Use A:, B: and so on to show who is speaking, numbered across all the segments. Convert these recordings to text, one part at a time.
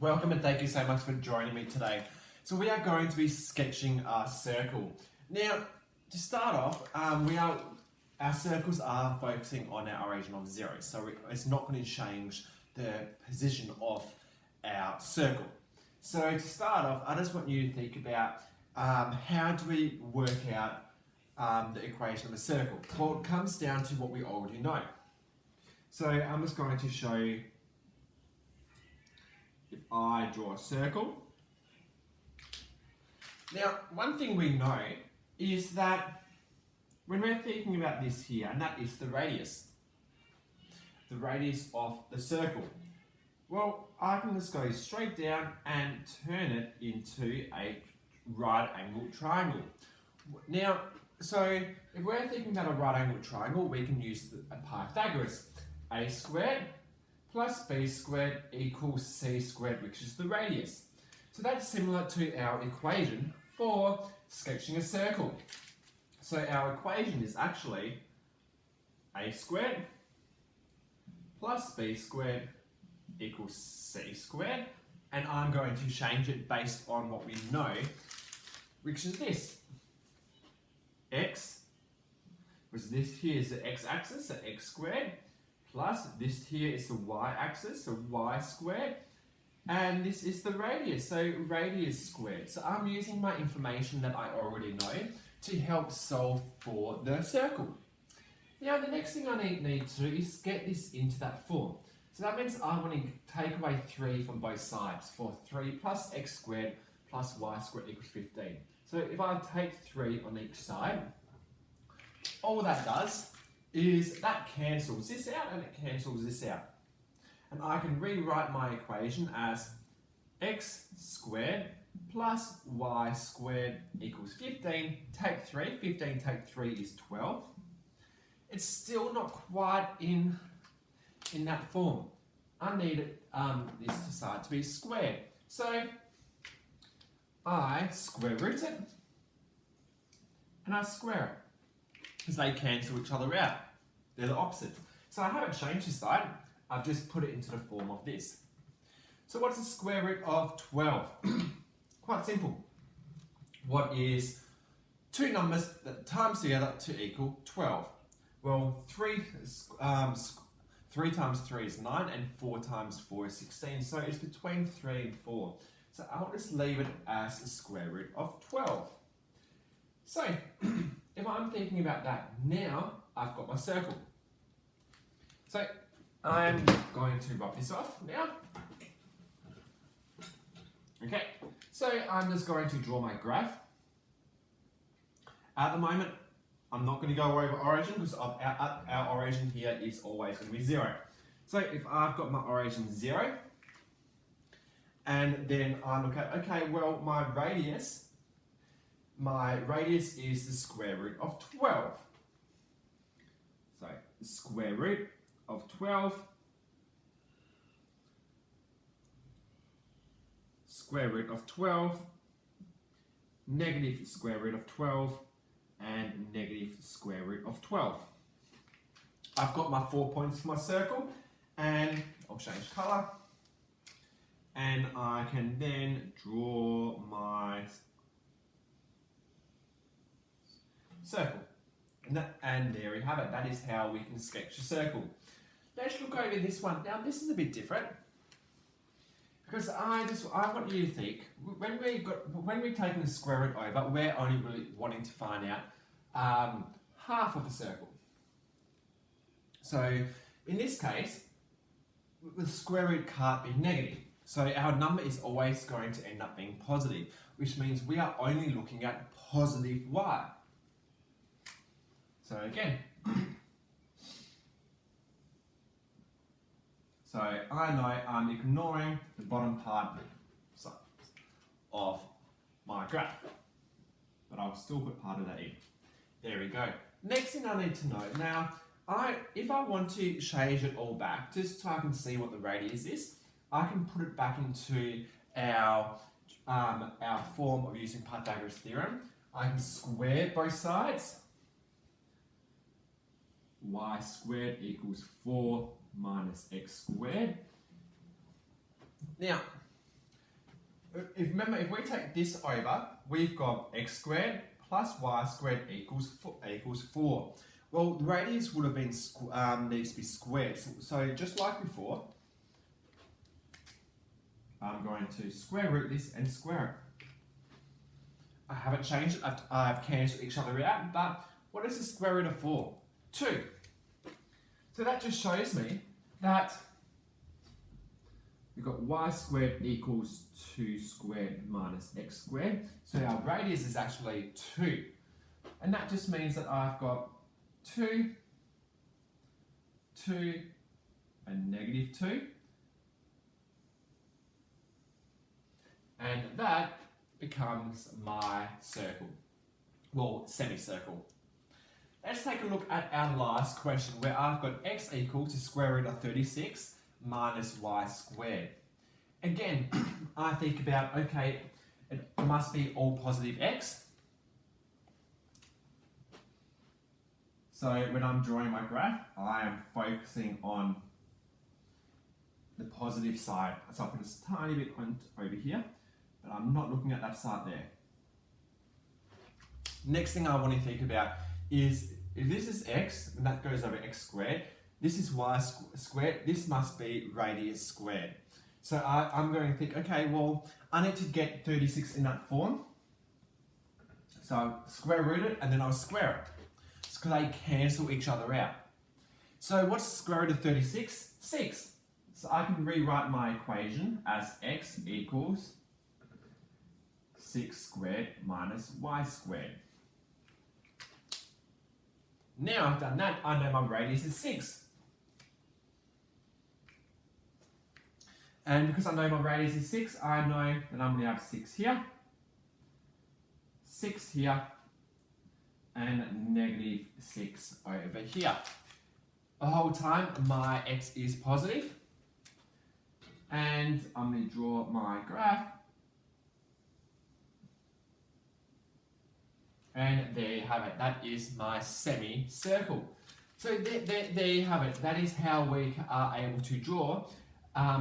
A: Welcome and thank you so much for joining me today. So we are going to be sketching a circle. Now, to start off, our circles are focusing on our origin of 0, so it's not going to change the position of our circle. So to start off, I just want you to think about how do we work out the equation of a circle. Well, it comes down to what we already know. So I'm just going to show you. If I draw a circle. Now, one thing we know is that when we're thinking about this here, and that is the radius of the circle. Well, I can just go straight down and turn it into a right-angled triangle. Now, so if we're thinking about a right-angled triangle, we can use a Pythagoras. A squared plus b squared equals c squared, which is the radius. So that's similar to our equation for sketching a circle. So our equation is actually a squared plus b squared equals c squared, and I'm going to change it based on what we know, which is this. X, because this here is the x-axis, so x squared, plus this here is the y-axis, so y squared, and this is the radius, so radius squared. So I'm using my information that I already know to help solve for the circle. Now the next thing I need to do is get this into that form. So that means I want to take away 3 from both sides, for 3 plus x squared plus y squared equals 15. So if I take 3 on each side, all that does is that cancels this out and it cancels this out. And I can rewrite my equation as x squared plus y squared equals 15. Take 3, 15 take 3 is 12. It's still not quite in that form. I need this side to be squared. So I square root it and I square it, because they cancel each other out. They're the opposites. So I haven't changed this side, I've just put it into the form of this. So what's the square root of 12? Quite simple. What is two numbers that times together to equal 12? Well, 3 times 3 is 9 and 4 times 4 is 16. So it's between 3 and 4. So I'll just leave it as the square root of 12. So if I'm thinking about that now, I've got my circle. So I'm going to rub this off now. Okay, so I'm just going to draw my graph. At the moment, I'm not going to go over origin because our origin here is always going to be 0. So if I've got my origin 0, and then I look at, okay, well, my radius is the square root of 12. So the square root of 12, square root of 12, negative square root of 12, and negative square root of 12. I've got my 4 points for my circle, and I'll change colour, and I can then draw my circle. And there we have it. That is how we can sketch a circle. Let's look over this one. Now this is a bit different, because I want you to think, when we're taking the square root over, we're only really wanting to find out half of a circle. So in this case, the square root can't be negative. So our number is always going to end up being positive, which means we are only looking at positive y. So again, so I know I'm ignoring the bottom part of my graph, but I'll still put part of that in. There we go. Next thing I need to know, now, if I want to change it all back, just so I can see what the radius is, I can put it back into our form of using Pythagoras Theorem. I can square both sides. Y squared equals 4 minus x squared. Now, remember, if we take this over, we've got x squared plus y squared equals 4. Well, the radius would have been needs to be squared. So just like before, I'm going to square root this and square it. I haven't changed it. I've cancelled each other out. But what is the square root of 4? 2. So that just shows me that we've got y squared equals 2 squared minus x squared. So our radius is actually 2. And that just means that I've got 2, 2, and negative 2. And that becomes my circle. Well, semicircle. Let's take a look at our last question where I've got x equal to square root of 36 minus y squared. Again, I think about, okay, it must be all positive x. So when I'm drawing my graph, I am focusing on the positive side. So I put a tiny bit over here, but I'm not looking at that side there. Next thing I want to think about is, if this is x, and that goes over x squared, this is y squared, this must be radius squared. So I'm going to think, okay, well, I need to get 36 in that form. So I'll square root it, and then I'll square it. Because they cancel each other out. So what's the square root of 36? 6. So I can rewrite my equation as x equals 6 squared minus y squared. Now I've done that, I know my radius is 6. And because I know my radius is 6, I know that I'm going to have 6 here, 6 here, and negative 6 over here. The whole time my x is positive. And I'm going to draw my graph. And there you have it. That is my semicircle. So there you have it. That is how we are able to draw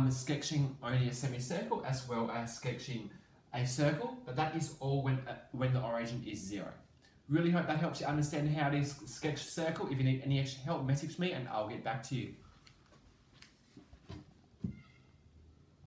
A: sketching only a semicircle as well as sketching a circle. But that is all when the origin is 0. Really hope that helps you understand how to sketch a circle. If you need any extra help, message me and I'll get back to you.